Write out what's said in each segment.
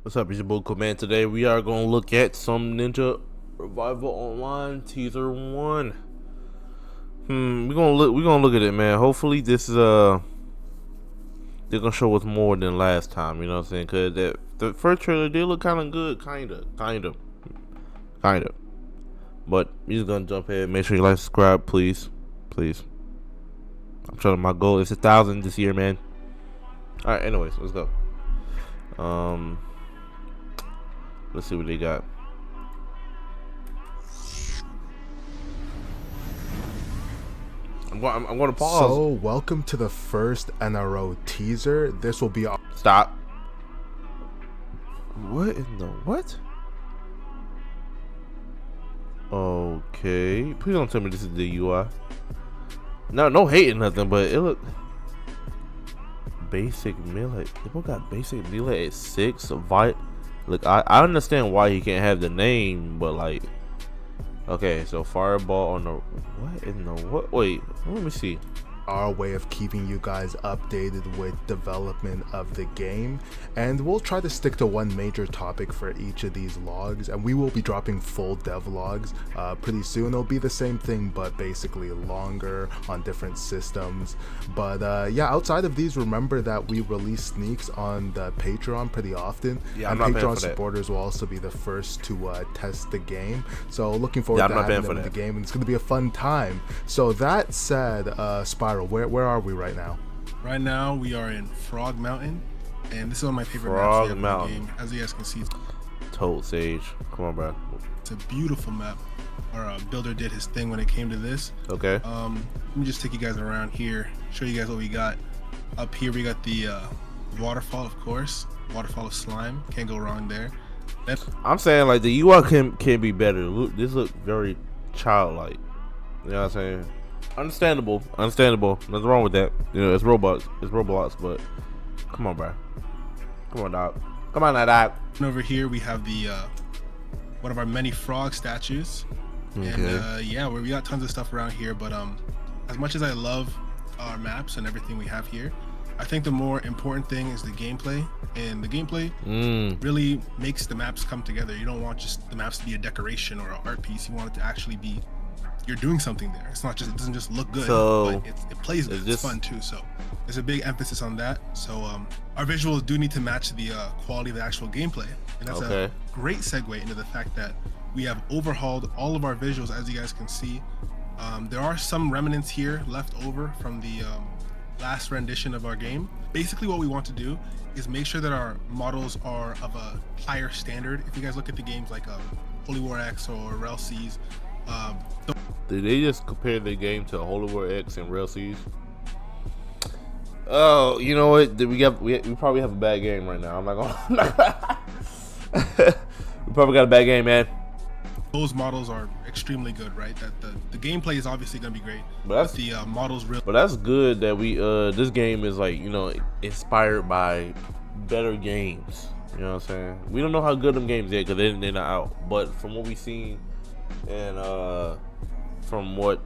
What's up, it's your boy Command. Today we are gonna look at some Ninja Revival Online Teaser 1. We're gonna look at it, man. Hopefully this is they're gonna show us more than last time, you know what I'm saying? Cause the first trailer did look kinda good, kinda. But we're just gonna jump ahead. Make sure you like, subscribe, please. I'm trying, my goal is 1,000 this year, man. Alright, anyways, let's go. Let's see what they got. I'm going to pause. So, welcome to the first NRO teaser. This will be... Stop. What in the what? Okay. Please don't tell me this is the UI. No hating nothing, but it look... Basic melee. People got basic melee at 6. Look, I understand why he can't have the name, but like, okay, so fireball on the what in the what? Wait, let me see. Our way of keeping you guys updated with development of the game, and we'll try to stick to one major topic for each of these logs, and we will be dropping full dev logs pretty soon. It'll be the same thing, but basically longer on different systems. But yeah, outside of these, remember that we release sneaks on the Patreon pretty often, and Patreon supporters will also be the first to test the game. So looking forward to having them in the game, and it's going to be a fun time. So that said, Spiral, where are we right now? Right now we are in Frog Mountain, and this is one of my favorite maps in the game. As you guys can see, Toad Sage. Come on, bro. It's a beautiful map. Our builder did his thing when it came to this. Okay. Let me just take you guys around here, show you guys what we got. Up here we got the waterfall, of course. Waterfall of slime. Can't go wrong there. I'm saying like the UI can be better. This look very childlike. You know what I'm saying? Understandable. Nothing wrong with that. You know, it's Roblox, but come on, bro. Come on, dog. Come on, dog. And over here we have the one of our many frog statues. Okay. And yeah, we got tons of stuff around here, but as much as I love our maps and everything we have here, I think the more important thing is the gameplay, and the gameplay really makes the maps come together. You don't want just the maps to be a decoration or an art piece. You want it to actually be, you're doing something there. It's not just, it doesn't just look good, but it plays good. It's fun too. So there's a big emphasis on that. So our visuals do need to match the quality of the actual gameplay, and that's a great segue into the fact that we have overhauled all of our visuals. As you guys can see, there are some remnants here left over from the last rendition of our game. Basically what we want to do is make sure that our models are of a higher standard. If you guys look at the games like Holy War X or RLCs, did they just compare the game to Holy War X and RLCs? Oh, you know what? We probably have a bad game right now. I'm not gonna we probably got a bad game, man. Those models are extremely good, right? That the gameplay is obviously gonna be great, but the models really. But that's good that we this game is like, you know, inspired by better games. You know what I'm saying? We don't know how good them games are because they're not out. But from what we've seen and from what,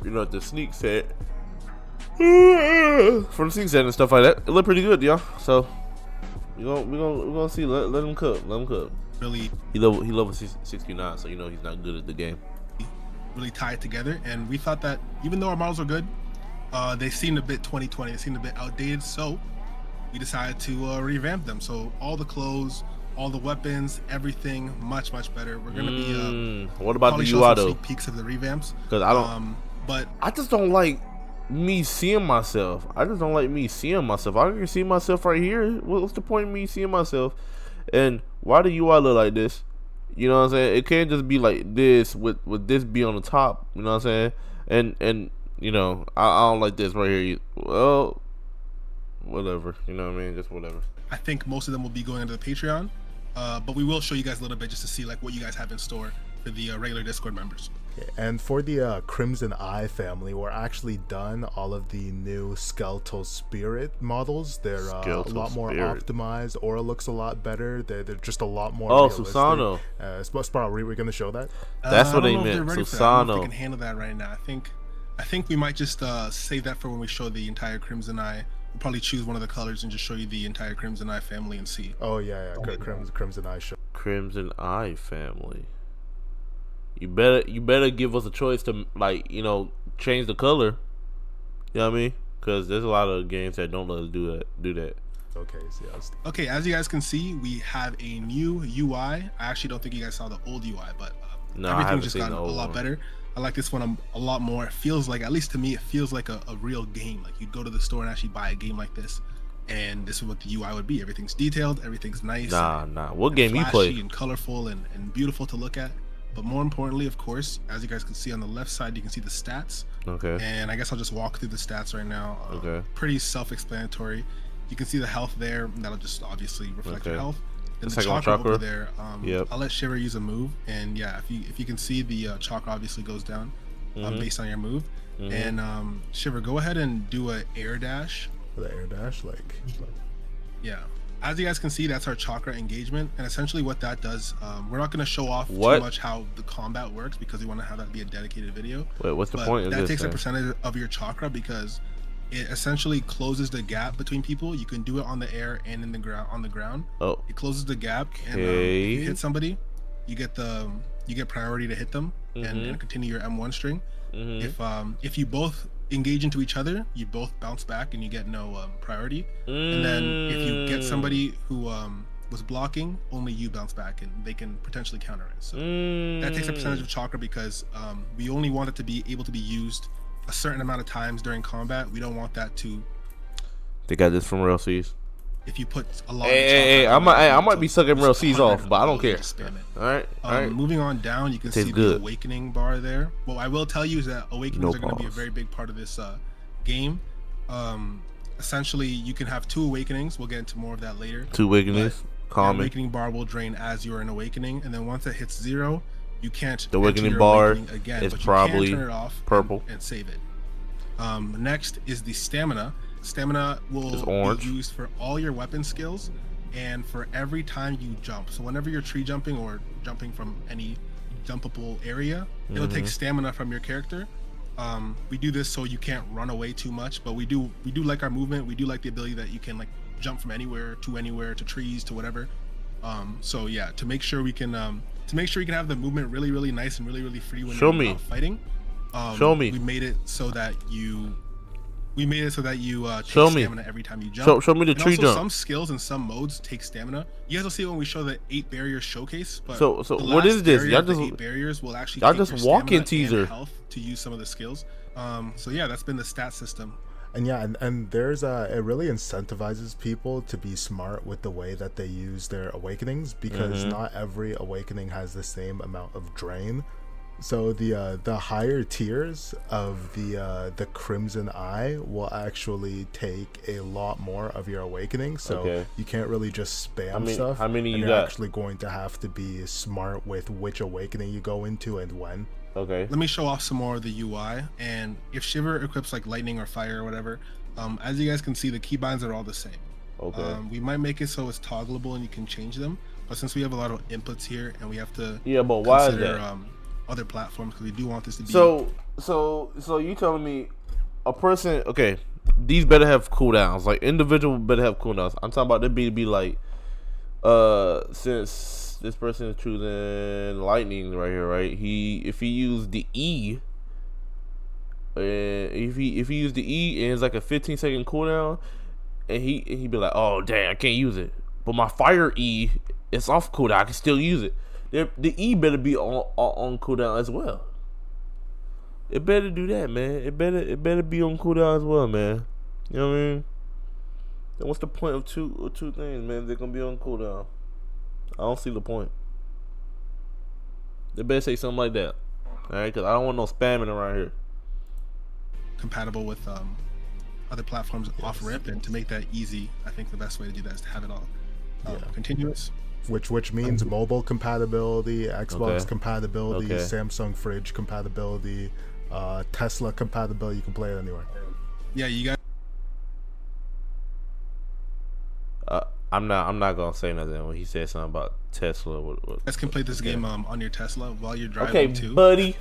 you know, the sneak set, from the sneak set and stuff like that, it looked pretty good, y'all. So we're gonna see. Let him cook. Really, he level 69, so you know he's not good at the game. Really tied together, and we thought that even though our models are good, they seemed a bit 2020. They seemed a bit outdated, so we decided to revamp them. So all the clothes, all the weapons, everything much better. We're gonna be what about the UI though? Sneak peeks of the revamps. Because I don't. But I just don't like me seeing myself. I can see myself right here. What's the point of me seeing myself? And why the UI look like this? You know what I'm saying? It can't just be like this with this be on the top. You know what I'm saying? And you know, I don't like this right here. Well, whatever. You know what I mean? Just whatever. I think most of them will be going into the Patreon, but we will show you guys a little bit just to see like what you guys have in store for the regular Discord members. And for the Crimson Eye family, we're actually done all of the new Skeletal Spirit models. They're a lot more optimized. Aura looks a lot better. They're just a lot more realistic. Susano. Sparrow, we're going to show that? That's what they meant. Susano. They can handle that right now. I think we might just save that for when we show the entire Crimson Eye probably choose one of the colors and just show you the entire Crimson Eye family and see. Oh yeah, Crimson Eye show. Crimson Eye family. You better give us a choice to, like, you know, change the color. You know what I mean? Because there's a lot of games that don't let us do that. Okay, so yeah, okay, as you guys can see, we have a new UI. I actually don't think you guys saw the old UI, but no, everything's just gotten a lot better. I like this one a lot more. It feels like, at least to me, it feels like a real game. Like you'd go to the store and actually buy a game like this, and this is what the UI would be. Everything's detailed, everything's nice. Nah. What game you play? And colorful and beautiful to look at. But more importantly, of course, as you guys can see on the left side, you can see the stats. Okay. And I guess I'll just walk through the stats right now. Okay. Pretty self-explanatory. You can see the health there. That'll just obviously reflect your health. And the chakra over there, I'll let Shiver use a move. And yeah, if you can see, the chakra obviously goes down based on your move. And Shiver, go ahead and do a air dash. The air dash, like yeah. As you guys can see, that's our chakra engagement, and essentially what that does, we're not going to show off too much how the combat works because we want to have that be a dedicated video. Wait, what's the point of this? That takes a percentage of your chakra because it essentially closes the gap between people. You can do it on the air and in the ground. On the ground, it closes the gap, and if you hit somebody, you get priority to hit them and continue your M1 string. If you both engage into each other, you both bounce back and you get no priority. And then if you get somebody who was blocking, only you bounce back and they can potentially counter it. So that takes a percentage of chakra because we only want it to be able to be used a certain amount of times during combat. We don't want that to. They got this from Real C's. If you put a lot I might be sucking Real C's off, but I don't care. All right. Moving on down, you can see the awakening bar there. What I will tell you is that awakenings are going to be a very big part of this game. Essentially, you can have 2 awakenings. We'll get into more of that later. 2 awakenings. The awakening bar will drain as you're in awakening, and then once it hits 0, you can't. The awakening bar again, is but probably you can turn it off purple and save it. Next is the stamina. Stamina will be used for all your weapon skills and for every time you jump. So whenever you're tree jumping or jumping from any jumpable area, it'll take stamina from your character. We do this so you can't run away too much, but we do like our movement. We do like the ability that you can like jump from anywhere to trees to whatever. So yeah, to make sure we can have the movement really nice and really free when you're not fighting. We made it so that you take stamina every time you jump. Show me the tree jump. Some skills and some modes take stamina. You guys will see it when we show the 8 barriers showcase. But so what is this? Y'all just 8 barriers will actually just walk in teaser health to use some of the skills. So yeah, that's been the stat system. And yeah, and there's it really incentivizes people to be smart with the way that they use their awakenings because not every awakening has the same amount of drain. So the higher tiers of the Crimson Eye will actually take a lot more of your awakening. So you can't really just spam stuff. How many you're actually going to have to be smart with which awakening you go into and when. Okay. Let me show off some more of the UI. And if Shiver equips like lightning or fire or whatever, as you guys can see, the keybinds are all the same. Okay. We might make it so it's toggleable and you can change them. But since we have a lot of inputs here and we have to but why is that? Other platforms because we do want this to be so you telling me a person these better have cooldowns, like individual better have cooldowns. I'm talking about they be like since this person is choosing lightning right here, right? If he used the E if he used the E and it's like a 15-second cooldown and he be like, oh dang, I can't use it, but my fire E, it's off cooldown, I can still use it. The E better be on cooldown as well. It better do that, man. It better be on cooldown as well, man. You know what I mean? Then what's the point of two things, man? They're gonna be on cooldown. I don't see the point. They better say something like that, all right? Because I don't want no spamming around here. Compatible with other platforms off rip, and to make that easy, I think the best way to do that is to have it all continuous. Which means mobile compatibility, Xbox compatibility, Samsung fridge compatibility, Tesla compatibility. You can play it anywhere. Yeah, you guys. I'm not gonna say nothing when he said something about Tesla. Let's can play this game on your Tesla while you're driving too. buddy.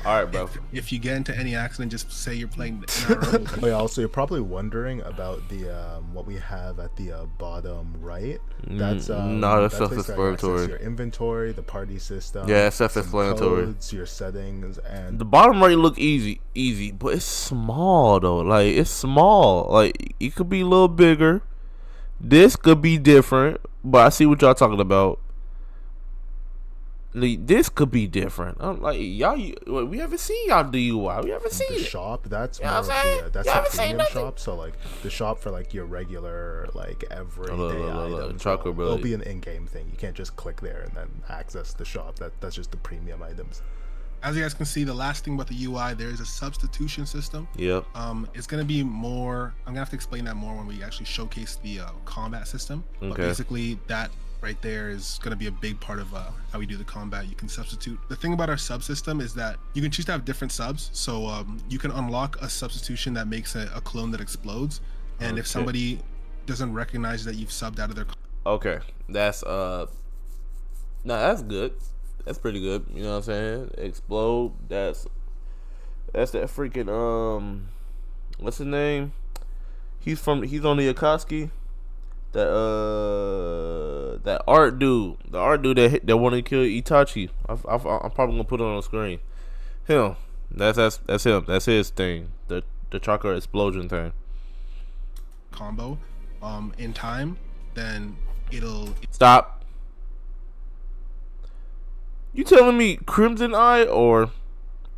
All right, bro. If you get into any accident, just say you're playing in our room. Oh yeah, also you're probably wondering about the what we have at the bottom right. That's no, that's basically self-explanatory. your inventory, the party system. Yeah, it's some self-explanatory. codes, your settings, and The bottom right look easy, but it's small though. Like it's small. Like it could be a little bigger. This could be different, but I see what y'all talking about. Like, this could be different. I'm like y'all, we haven't seen y'all do UI. We haven't seen the it. shop. That's You know more what of I'm saying? the that's Y'all the haven't seen premium nothing. shop. So like the shop for like your regular like everyday Look, items. chocolate It'll Billy. be an in-game thing. You can't just click there and then access the shop. That's just the premium items. As you guys can see, the last thing about the UI, there is a substitution system. Yep. It's going to be more, I'm gonna have to explain that more when we actually showcase the combat system. But Okay. basically that right there is going to be a big part of how we do the combat. You can substitute. The thing about our subsystem is that you can choose to have different subs. So you can unlock a substitution that makes a clone that explodes. And if Okay. somebody doesn't recognize that you've subbed out of their Okay. That's that's good. That's pretty good. You know what I'm saying? Explode. That's that freaking what's his name? He's on the Akatsuki. That art dude. The art dude that wanted to kill Itachi. I'm probably gonna put it on the screen. Him. That's him. That's his thing. The chakra explosion thing. combo in time, then it'll Stop. You telling me Crimson Eye or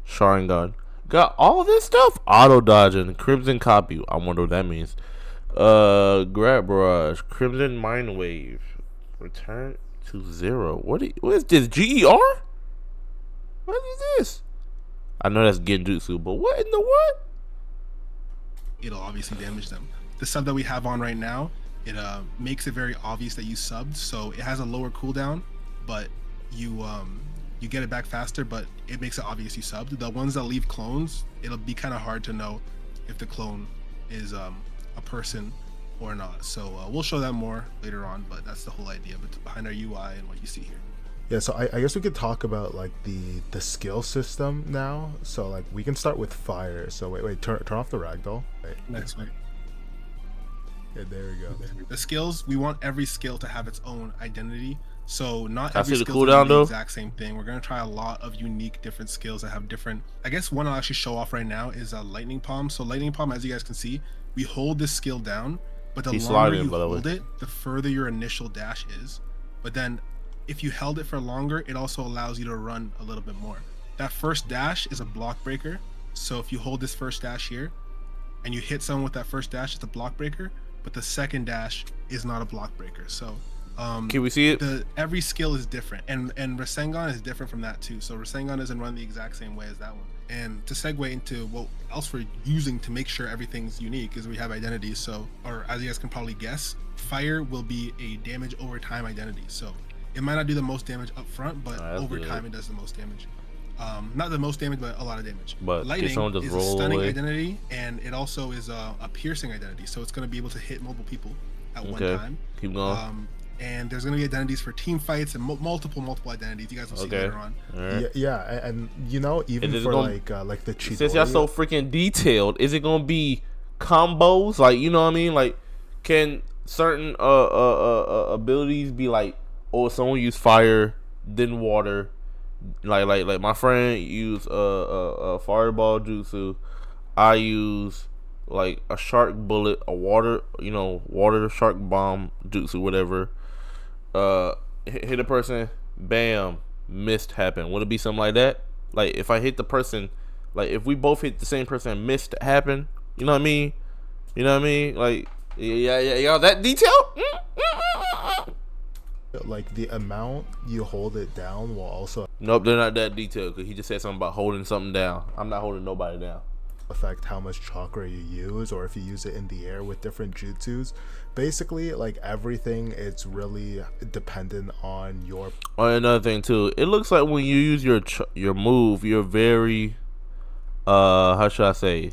Sharingan got all this stuff? Auto dodging, Crimson Copy. I wonder what that means. Grab Barrage, Crimson Mind Wave, Return to Zero. What is this? GER? What is this? I know that's Genjutsu, but what in the what? it'll obviously damage them. The sub that we have on right now, it makes it very obvious that you subbed, so it has a lower cooldown, but you get it back faster, but it makes it obvious you subbed. The ones that leave clones, it'll be kind of hard to know if the clone is a person or not. So we'll show that more later on, but that's the whole idea behind our UI and what you see here. Yeah, so I guess we could talk about like the skill system now. So like we can start with fire. So wait, turn off the ragdoll. Wait. Next one. Yeah, there we go. The skills, we want every skill to have its own identity. So not Can I every see the skill is cooldown, the though? exact same thing. We're gonna try a lot of unique different skills that have different. I guess one I'll actually show off right now is a lightning palm. So lightning palm, as you guys can see, we hold this skill down, but the He's longer sliding, you by the way. hold it, the further your initial dash is. But then if you held it for longer, it also allows you to run a little bit more. That first dash is a block breaker. So if you hold this first dash here and you hit someone with that first dash, it's a block breaker, but the second dash is not a block breaker. So Can we see it? every skill is different, and Rasengan is different from that too. So Rasengan doesn't run the exact same way as that one. And to segue into what else we're using to make sure everything's unique is we have identities. So, or as you guys can probably guess, fire will be a damage over time identity. So it might not do the most damage up front, but That's over good. time it does the most damage. Not the most damage, but a lot of damage. But can lightning someone just is a roll stunning away? identity, and it also is a piercing identity. So it's going to be able to hit multiple people at one Okay. time. Keep going. And there's going to be identities for team fights and multiple identities. You guys will see Okay. later on. All right. Yeah, and you know, even Is it for gonna- like the Chidori, Since y'all so freaking detailed, is it gonna be combos? Like, you know what I mean? Like, can certain abilities be like, oh, someone use fire, then water, like my friend use a fireball jutsu, I use like a shark bullet, a water, water shark bomb jutsu, whatever. Hit a person, bam, mist happen. Would it be something like that? Like if I hit the person, like if we both hit the same person, mist happen. You know what I mean? You know what I mean? Like yeah, that detail. like the amount you hold it down will also Nope, they're not that detailed. Cause he just said something about holding something down. I'm not holding nobody down. affect how much chakra you use, or if you use it in the air with different jutsus. Basically, like everything, it's really dependent on your. Oh, another thing too, it looks like when you use your move, you're very, how should I say,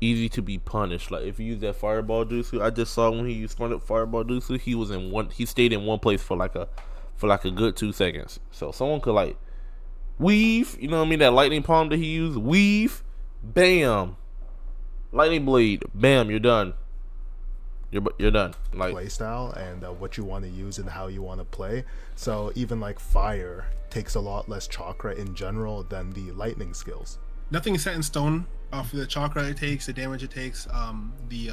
easy to be punished. Like if you use that fireball jutsu, I just saw when he used fireball jutsu, he stayed in one place for like a good 2 seconds. So someone could like weave. You know what I mean? That lightning palm that he used. Weave. Bam. Lightning blade. Bam. You're done. You're done. Like play style and what you want to use and how you want to play. So even like fire takes a lot less chakra in general than the lightning skills. Nothing is set in stone for the chakra it takes, the damage it takes, the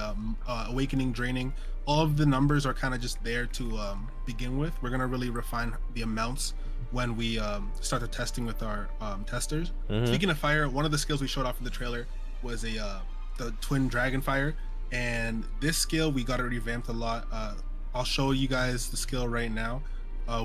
awakening, draining. All of the numbers are kind of just there to begin with. We're gonna really refine the amounts when we start the testing with our testers. Speaking of fire, one of the skills we showed off in the trailer was the twin dragon fire. And this skill, we got it revamped a lot. I'll show you guys the skill right now.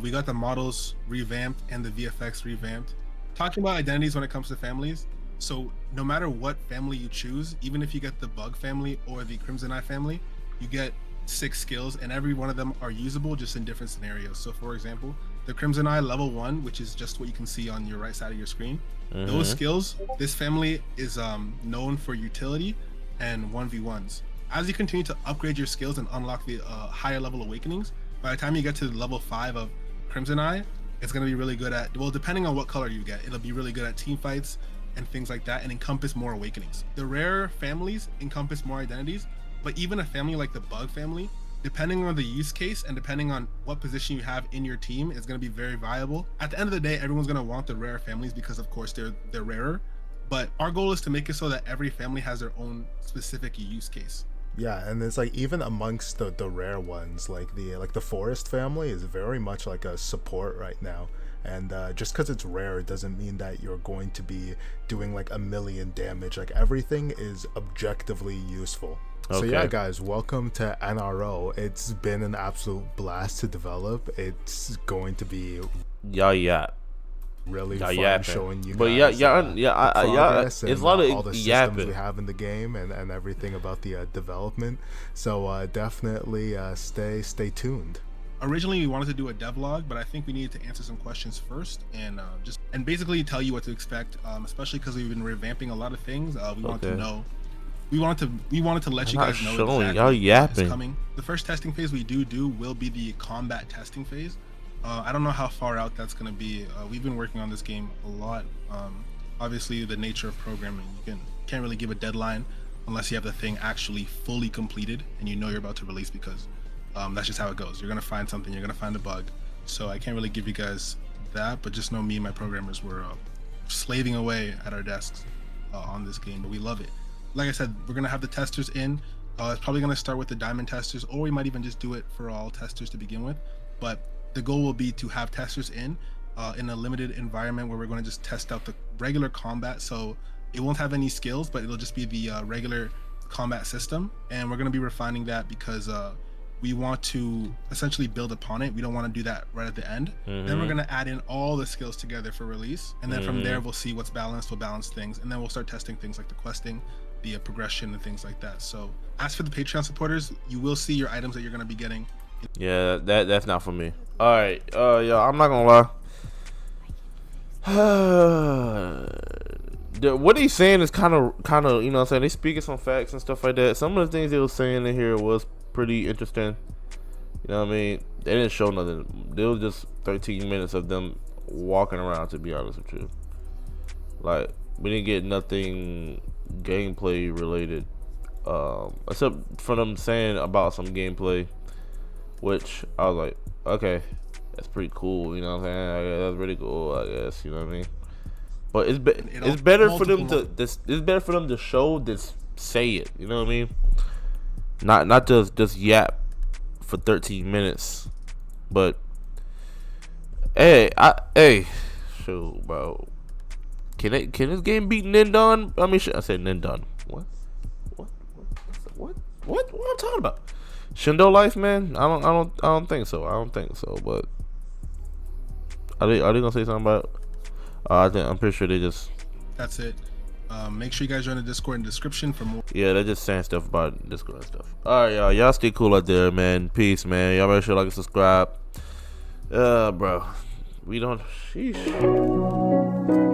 We got the models revamped and the VFX revamped. Talking about identities when it comes to families. So no matter what family you choose, even if you get the bug family or the Crimson Eye family, you get 6 skills and every one of them are usable just in different scenarios. So for example, the Crimson Eye level 1, which is just what you can see on your right side of your screen. Those skills, this family is known for utility and 1v1s. As you continue to upgrade your skills and unlock the higher level awakenings, by the time you get to level 5 of Crimson Eye, it's going to be really good at, well, depending on what color you get, it'll be really good at team fights and things like that and encompass more awakenings. The rare families encompass more identities, but even a family like the bug family, depending on the use case and depending on what position you have in your team, is going to be very viable. At the end of the day, everyone's going to want the rare families because of course they're rarer, but our goal is to make it so that every family has their own specific use case. Yeah, and it's like even amongst the rare ones, like the forest family is very much like a support right now. And just because it's rare doesn't mean that you're going to be doing like a million damage. Like everything is objectively useful. Okay. So yeah, guys, welcome to NRO. It's been an absolute blast to develop. It's going to be really fun showing you guys progress and it's a lot of all the systems we have in the game and everything about the development. So definitely stay tuned. Originally we wanted to do a devlog, but I think we needed to answer some questions first and basically tell you what to expect, especially because we've been revamping a lot of things. We want to know. We wanted to let you guys know exactly what's coming. The first testing phase we do will be the combat testing phase. I don't know how far out that's going to be. We've been working on this game a lot. Obviously, the nature of programming, you can't really give a deadline unless you have the thing actually fully completed and you know you're about to release, because that's just how it goes. You're going to find something, you're going to find a bug. So I can't really give you guys that, but just know me and my programmers were slaving away at our desks on this game, but we love it. Like I said, we're going to have the testers in. It's probably going to start with the diamond testers, or we might even just do it for all testers to begin with. But the goal will be to have testers in a limited environment where we're going to just test out the regular combat. So it won't have any skills, but it'll just be the regular combat system. And we're going to be refining that because we want to essentially build upon it. We don't want to do that right at the end. Then we're going to add in all the skills together for release. And then from there, we'll see what's balanced, we'll balance things. And then we'll start testing things like the questing, the progression and things like that. So as for the Patreon supporters, you will see your items that you're going to be getting. Yeah, that's not for me. All right, yeah, I'm not gonna lie. What he's saying is kind of, you know what I'm saying, they speaking some facts and stuff like that. Some of the things they were saying in here was pretty interesting. You know what I mean? They didn't show nothing. There was just 13 minutes of them walking around, to be honest with you. Like, we didn't get nothing gameplay related, except for them saying about some gameplay, which I was like, okay, that's pretty cool, you know what I'm saying? That's really cool, I guess, you know what I mean? But it's better for them to it's better for them to show this, say it, you know what I mean? Not just yap for 13 minutes. But hey, shoot, bro. Can this game beat Nindon? I mean, I said Nindon. What I'm talking about? Shindo Life, man. I don't think so. But are they gonna say something about? I'm pretty sure they just. That's it. Make sure you guys join the Discord in the description for more. Yeah, they're just saying stuff about Discord and stuff. All right, y'all stay cool out there, man. Peace, man. Y'all make sure like and subscribe. Bro, we don't. Sheesh.